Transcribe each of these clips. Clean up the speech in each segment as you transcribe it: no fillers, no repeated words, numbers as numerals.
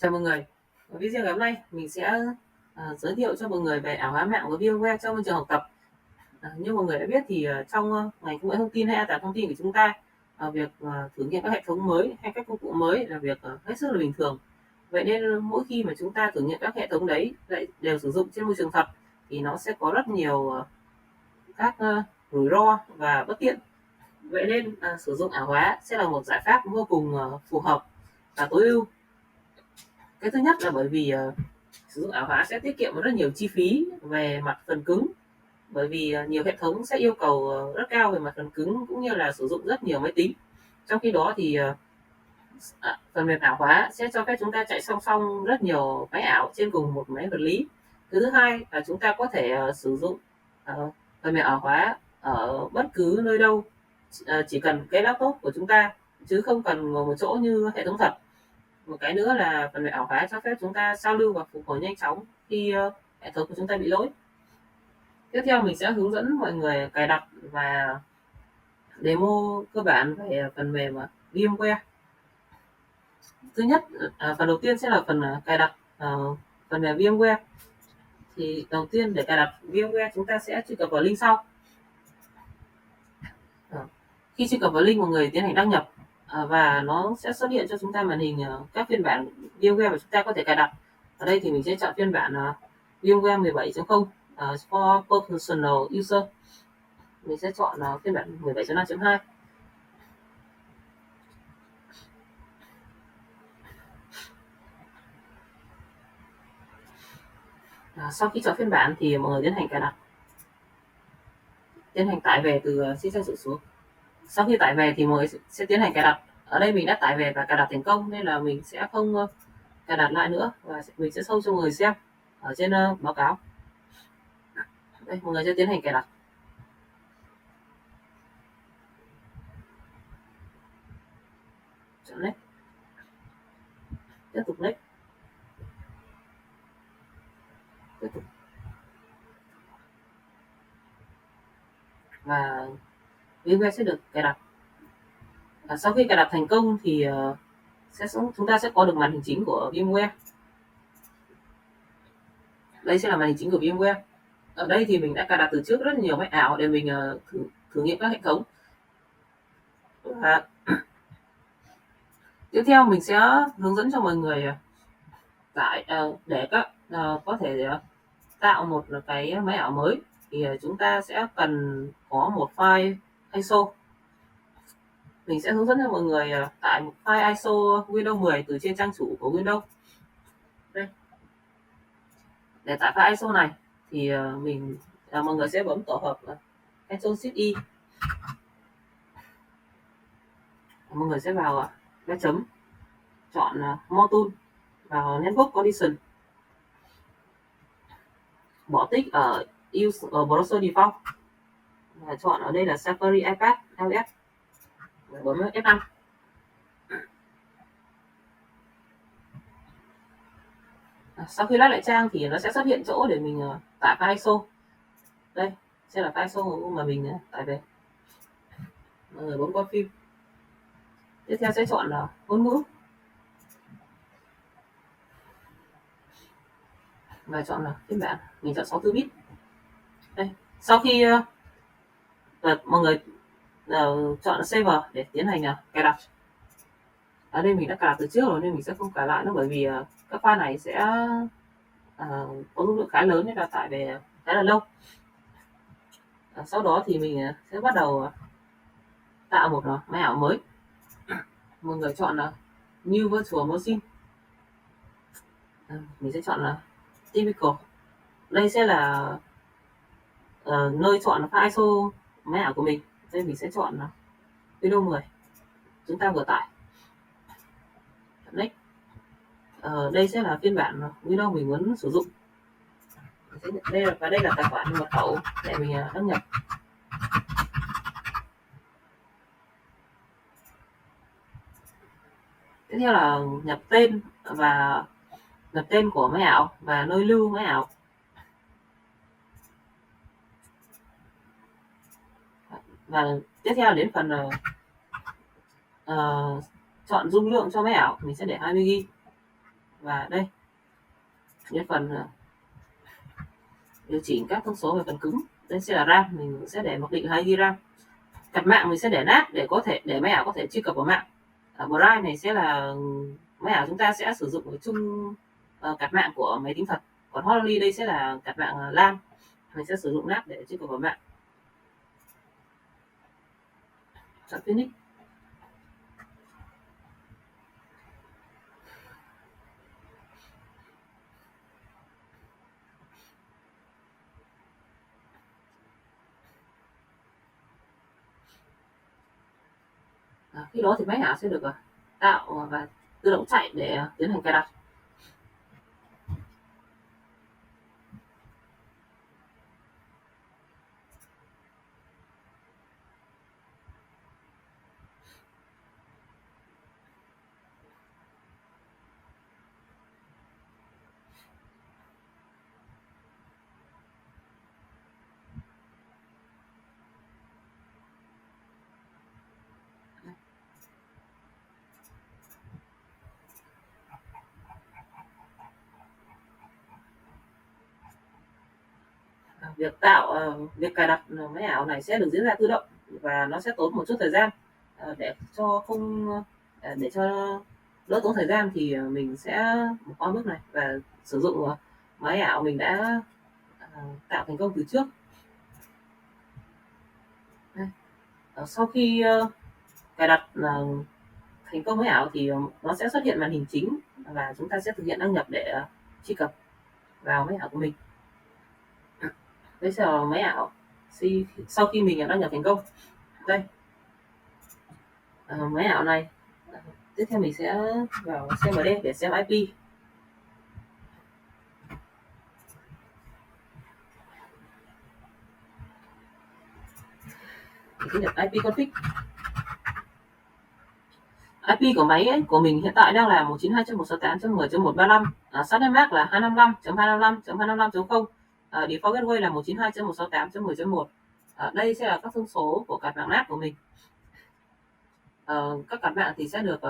Chào mọi người. Ở video ngày hôm nay mình sẽ giới thiệu cho mọi người về ảo hóa mạng và VMware trong môi trường học tập. Như mọi người đã biết thì trong ngành công nghệ thông tin hay an toàn thông tin của chúng ta, việc thử nghiệm các hệ thống mới hay các công cụ mới là việc hết sức là bình thường. Vậy nên mỗi khi mà chúng ta thử nghiệm các hệ thống đấy lại đều sử dụng trên môi trường thật thì nó sẽ có rất nhiều các rủi ro và bất tiện. Vậy nên sử dụng ảo hóa sẽ là một giải pháp vô cùng phù hợp và tối ưu. Cái thứ nhất là bởi vì sử dụng ảo hóa sẽ tiết kiệm rất nhiều chi phí về mặt phần cứng, bởi vì nhiều hệ thống sẽ yêu cầu rất cao về mặt phần cứng cũng như là sử dụng rất nhiều máy tính. Trong khi đó thì phần mềm ảo hóa sẽ cho phép chúng ta chạy song song rất nhiều máy ảo trên cùng một máy vật lý. Thứ hai là chúng ta có thể sử dụng phần mềm ảo hóa ở bất cứ nơi đâu, chỉ cần cái laptop của chúng ta chứ không cần ngồi một chỗ như hệ thống thật. Một cái nữa là phần mềm ảo hóa cho phép chúng ta giao lưu và phục hồi nhanh chóng khi hệ thống của chúng ta bị lỗi. Tiếp theo mình sẽ hướng dẫn mọi người cài đặt và demo cơ bản về phần mềm VMware. Thứ nhất, phần đầu tiên sẽ là phần cài đặt phần mềm VMware. Thì đầu tiên để cài đặt VMware chúng ta sẽ truy cập vào link sau. Khi truy cập vào link, mọi người tiến hành đăng nhập và nó sẽ xuất hiện cho chúng ta màn hình các phiên bản VMware mà chúng ta có thể cài đặt. Ở đây thì mình sẽ chọn phiên bản VMware 17.0 for professional user. Mình sẽ chọn phiên bản 17.5.2. Sau khi chọn phiên bản thì mọi người tiến hành cài đặt, tiến hành tải về từ trên trang chủ xuống. Sau khi tải về thì mọi người sẽ tiến hành cài đặt. Ở đây mình đã tải về và cài đặt thành công nên là mình sẽ không cài đặt lại nữa, và mình sẽ show cho mọi người xem ở trên báo cáo. Đây, mọi người sẽ tiến hành cài đặt. Chọn next, tiếp tục next, tiếp tục, và VMware sẽ được cài đặt. Sau khi cài đặt thành công thì chúng ta sẽ có được màn hình chính của VMware. Đây sẽ là màn hình chính của VMware. Ở đây thì mình đã cài đặt từ trước rất nhiều máy ảo để mình thử nghiệm các hệ thống. Và tiếp theo mình sẽ hướng dẫn cho mọi người tải để các có thể tạo một cái máy ảo mới thì chúng ta sẽ cần có một file ISO. Mình sẽ hướng dẫn cho mọi người tải một file ISO Windows 10 từ trên trang chủ của Windows. Đây. Để tải file ISO này thì mọi người sẽ bấm tổ hợp Ctrl Shift Y. Mọi người sẽ vào cái chấm, chọn Module, vào Network Condition, bỏ tích ở Use Browser Default và chọn ở đây là Safari iPad iOS, bấm F5. Sau khi load lại trang thì nó sẽ xuất hiện chỗ để mình tải file ISO. Đây sẽ là file ISO mà mình tải về. Mọi người bấm qua phim. Tiếp theo sẽ chọn là ngôn ngữ và chọn là phiên bản, mình chọn 64 bit. Đây, sau khi mọi người chọn Save để tiến hành cài đặt. Ở đây mình đã cài đặt từ trước rồi nên mình sẽ không cài lại nữa, bởi vì các file này sẽ có dung lượng khá lớn nên là tải về khá là lâu. Sau đó thì mình sẽ bắt đầu tạo một máy ảo mới. Mọi người chọn là New Virtual Machine. Mình sẽ chọn là Typical. Đây sẽ là nơi chọn file ISO máy ảo của mình. Đây mình sẽ chọn là Windows 10 chúng ta vừa tải. Next. Đây sẽ là phiên bản Windows mình muốn sử dụng. Đây là tài khoản mật khẩu để mình đăng nhập. Tiếp theo là nhập tên của máy ảo và nơi lưu máy ảo. Và tiếp theo đến phần chọn dung lượng cho máy ảo, mình sẽ để 20 GB. Và đây, cái phần điều chỉnh các thông số về phần cứng. Đây sẽ là RAM, mình sẽ để mặc định 2 GB RAM. Card mạng mình sẽ để NAS để có thể để máy ảo có thể truy cập vào mạng. Drive này sẽ là máy ảo chúng ta sẽ sử dụng chung card mạng của máy tính thật. Còn Holly đây sẽ là card mạng LAN, mình sẽ sử dụng NAS để truy cập vào mạng. Chọn Phoenix. Khi đó thì máy ảo sẽ được tạo và tự động chạy để tiến hành cài đặt. Việc cài đặt máy ảo này sẽ được diễn ra tự động và nó sẽ tốn một chút thời gian. Để cho không để cho đỡ tốn thời gian thì mình sẽ bỏ qua bước này và sử dụng máy ảo mình đã tạo thành công từ trước. Đây. Sau khi cài đặt thành công máy ảo thì nó sẽ xuất hiện màn hình chính và chúng ta sẽ thực hiện đăng nhập để truy cập vào máy ảo của mình. Đây sẽ là máy ảo sau khi mình đăng nhập thành công. Đây, máy ảo này. Tiếp theo mình sẽ vào CMD để xem IP. Mình nhập IP config. IP của máy của mình hiện tại đang là 192.168.10.135, subnet là 255.255.255.0, default gateway là 192.168.10.1. Đây sẽ là các thông số của card mạng NAS của mình. Các card mạng thì sẽ được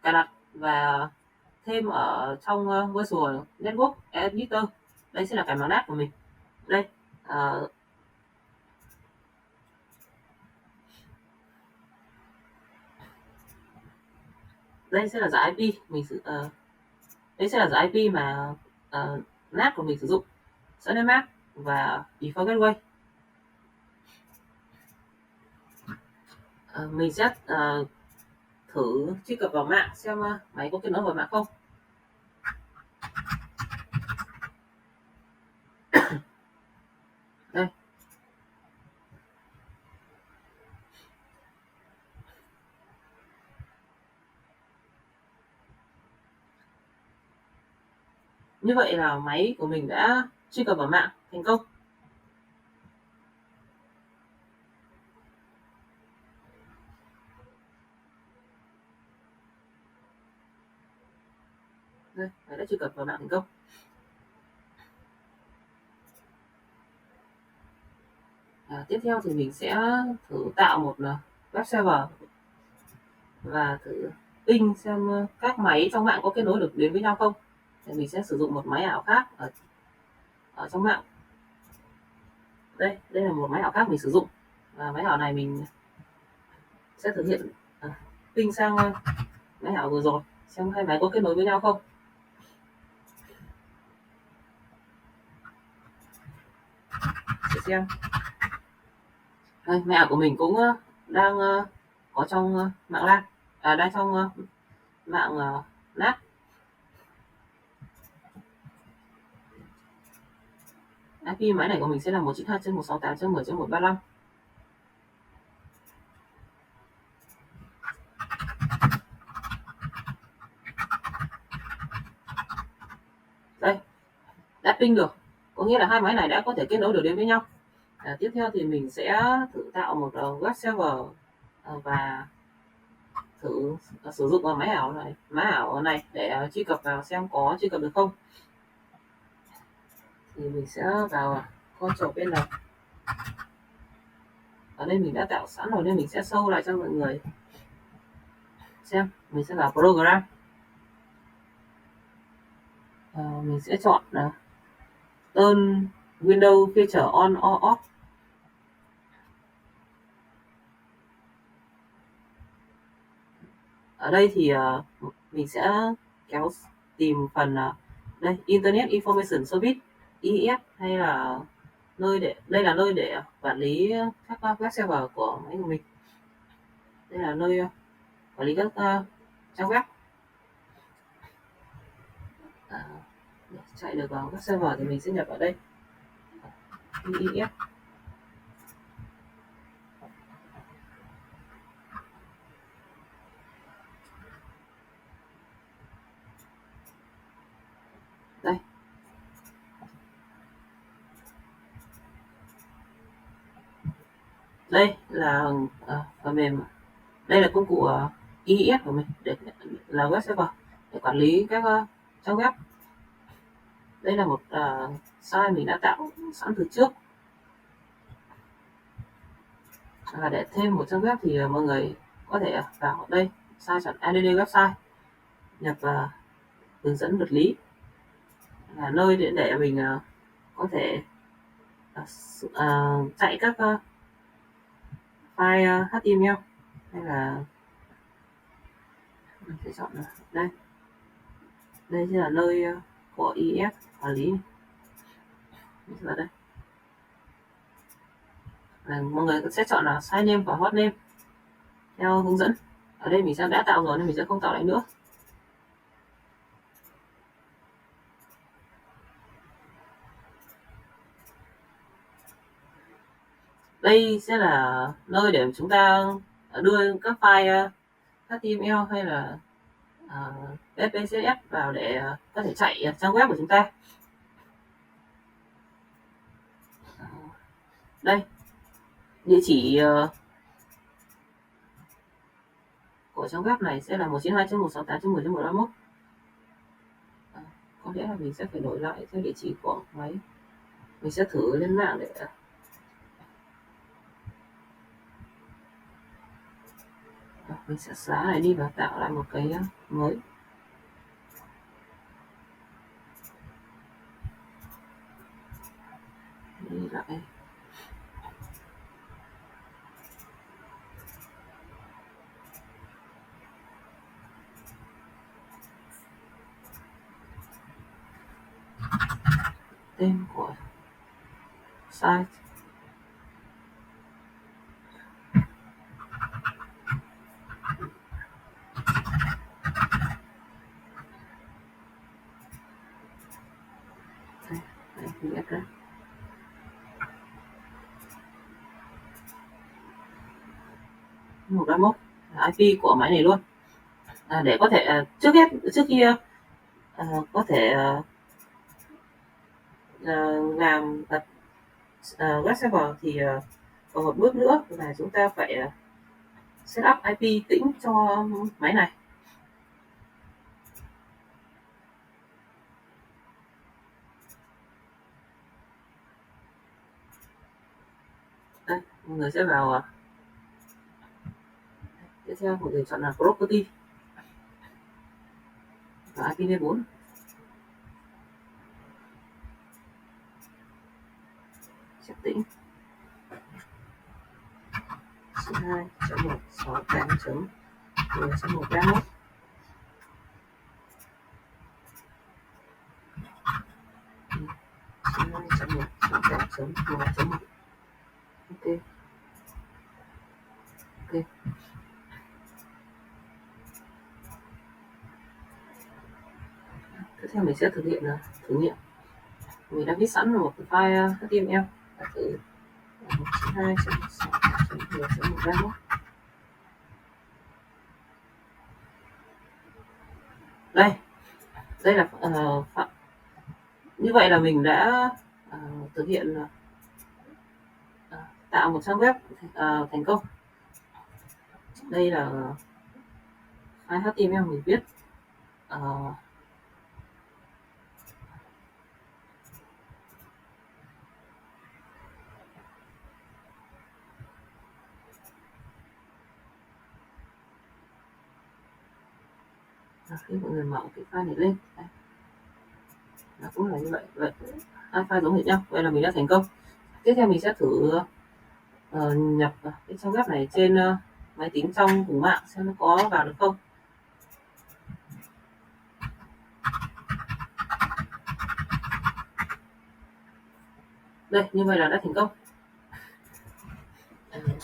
cài đặt và thêm ở trong Virtual Network Editor. Đây sẽ là card mạng NAS của mình. Đây, đây sẽ là giải IP đây sẽ là giải IP mà NAS của mình sử dụng, subnet và default gateway. Mình sẽ thử truy cập vào mạng xem máy có kết nối vào mạng không. Đây. Như vậy là máy của mình đã truy cập vào mạng thành công. Đây, máy đã truy cập vào mạng thành công. Tiếp theo thì mình sẽ thử tạo một web server và thử ping xem các máy trong mạng có kết nối được đến với nhau không. Thì mình sẽ sử dụng một máy ảo khác ở trong mạng. Đây là một máy ảo khác mình sử dụng. Và máy ảo này mình sẽ thực hiện ping sang máy ảo vừa rồi xem hai máy có kết nối với nhau không. Để xem. Đây, máy ảo của mình cũng đang có trong mạng LAN, đang trong mạng NAS. IP máy này của mình sẽ là 192.168.10.135. Đây, đã ping được, có nghĩa là hai máy này đã có thể kết nối được đến với nhau. Tiếp theo thì mình sẽ thử tạo một web server và thử sử dụng máy ảo này để truy cập vào xem có truy cập được không. Thì mình sẽ vào Ctrl+N. Ở đây mình đã tạo sẵn rồi nên mình sẽ show lại cho mọi người xem. Mình sẽ vào program. Mình sẽ chọn turn window feature on or off. Ở đây thì mình sẽ kéo tìm phần đây Internet Information Service IIS, hay là đây là nơi để quản lý các web server của máy của mình. Đây là nơi quản lý các trang web. Để chạy được vào các server thì mình sẽ nhập ở đây IIS. Đây. Đây là phần mềm. Đây là công cụ IIS của mình là web server để quản lý các trang web. Đây là một site mình đã tạo sẵn từ trước. Để thêm một trang web thì mọi người có thể vào đây sai chọn add website, nhập hướng dẫn luật lý, là nơi để mình có thể chạy các file HTML, hay là mình sẽ chọn đây. Đây sẽ là nơi của IIS quản lý. Mình sẽ vào đây. Mọi người sẽ chọn là site name và hostname theo hướng dẫn. Ở đây mình đã tạo rồi nên mình sẽ không tạo lại nữa. Đây sẽ là nơi để chúng ta đưa các file HTML hay là SPSS vào để có thể chạy trang web của chúng ta. Đây, địa chỉ của trang web này sẽ là 192.168.10.131. Có lẽ là mình sẽ phải đổi lại theo địa chỉ của máy. Mình sẽ thử lên mạng để mình sẽ xóa này đi và tạo lại một cái mới. Đi lại. Tên của site. Đây, viết ra. Một 31 IP của máy này luôn. Để có thể trước khi có thể làm đặt web server thì còn một bước nữa là chúng ta phải set up IP tĩnh cho máy này. Đây, mọi người sẽ vào tiếp theo mọi người chọn là property và IPv4. Setting 2.168.10.131. Ok. Tiếp theo mình sẽ thực hiện thử nghiệm. Mình đã viết sẵn một file HTML. Thử 192.168.10.131. Đây là như vậy là mình đã thực hiện tạo một trang web thành công. Đây là file HTML mình viết khi mọi người mở cái file này lên đây. Nó cũng là như vậy, hai file giống hệt nhau, vậy là mình đã thành công. Tiếp theo mình sẽ thử nhập cái trang web này trên máy tính trong cùng mạng xem nó có vào được không. Đây, như vậy là đã thành công.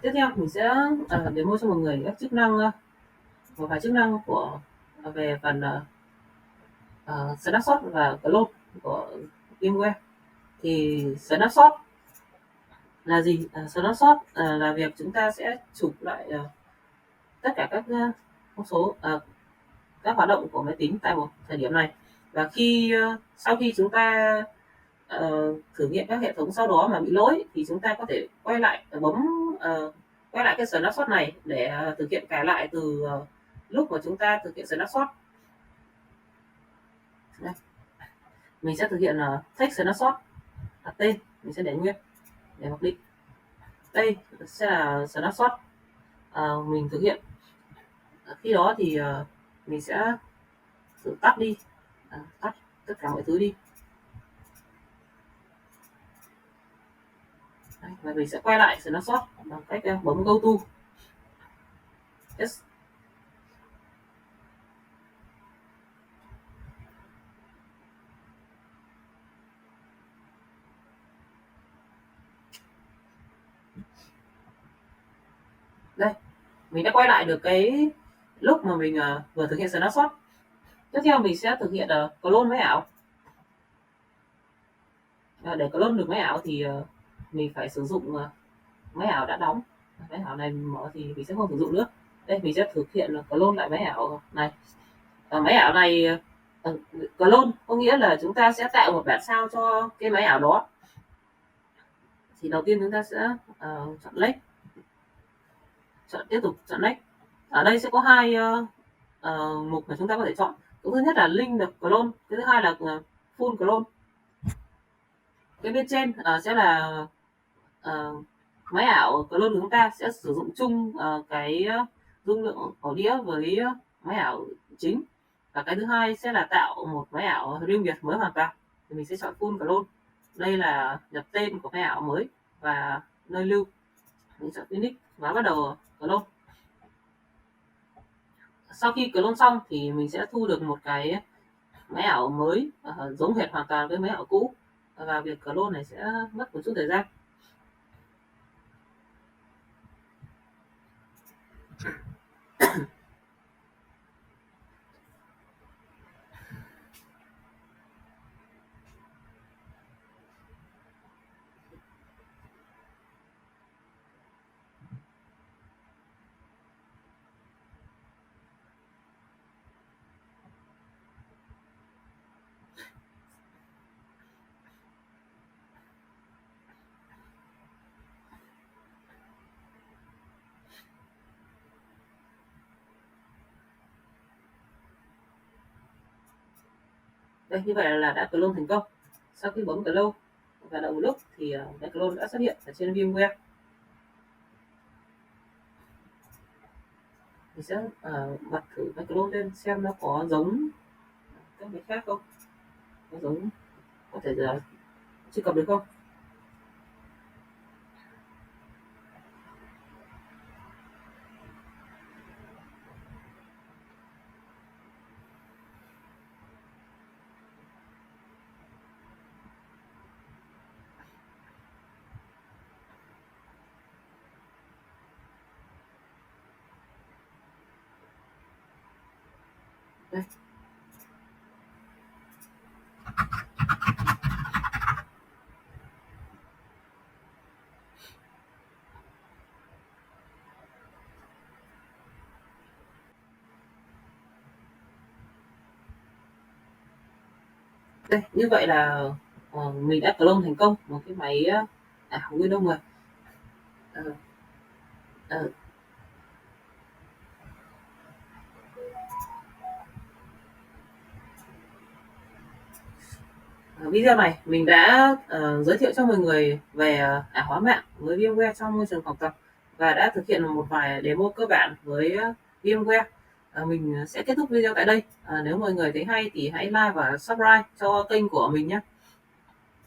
Tiếp theo mình sẽ demo cho mọi người các chức năng, một vài chức năng của về phần snapshot và clone của VMware. Thì snapshot là gì? Snapshot là việc chúng ta sẽ chụp lại tất cả các thông số, các hoạt động của máy tính tại một thời điểm này, và sau khi chúng ta thử nghiệm các hệ thống sau đó mà bị lỗi thì chúng ta có thể quay lại quay lại cái snapshot này để thực hiện cài lại từ lúc mà chúng ta thực hiện snapshot. Đây, mình sẽ thực hiện text snapshot, đặt tên mình sẽ để nguyên để mặc định. Đây sẽ là snapshot mình thực hiện. Khi đó thì mình sẽ thử tắt đi, tắt tất cả mọi thứ đi. Đấy, và mình sẽ quay lại snapshot bằng cách bấm go to. Yes. Đây, mình đã quay lại được cái lúc mà mình vừa thực hiện snapshot. Tiếp theo mình sẽ thực hiện clone máy ảo. Để clone được máy ảo thì mình phải sử dụng máy ảo đã đóng. Máy ảo này mở thì mình sẽ không sử dụng nữa. Đây, mình sẽ thực hiện clone lại máy ảo này. Máy ảo này clone có nghĩa là chúng ta sẽ tạo một bản sao cho cái máy ảo đó. Thì đầu tiên chúng ta sẽ chọn next, tiếp tục chọn next. Ở đây sẽ có hai mục mà chúng ta có thể chọn. Cái thứ nhất là link được clone, cái thứ hai là full clone. Cái bên trên sẽ là máy ảo clone của chúng ta sẽ sử dụng chung cái dung lượng ổ đĩa với máy ảo chính, và cái thứ hai sẽ là tạo một máy ảo riêng biệt mới hoàn toàn. Thì mình sẽ chọn full clone. Đây là nhập tên của máy ảo mới và nơi lưu. Mình chọn Phoenix và bắt đầu clone. Sau khi clone xong thì mình sẽ thu được một cái máy ảo mới giống hệt hoàn toàn với máy ảo cũ, và việc clone này sẽ mất một chút thời gian. Đây, như vậy là đã clone thành công. Sau khi bấm clone và đợi một lúc thì cái clone đã xuất hiện ở trên VMware. Mình sẽ bật thử cái clone lên xem nó có giống các cái khác không, có giống có thể là truy cập được không. Đây. Đây, như vậy là mình đã clone thành công một cái máy Windows 10. Ờ, ờ, Ở video này mình đã giới thiệu cho mọi người về ảo hóa mạng với VMware trong môi trường học tập, và đã thực hiện một vài demo cơ bản với VMware. mình sẽ kết thúc video tại đây. Nếu mọi người thấy hay thì hãy like và subscribe cho kênh của mình nhé.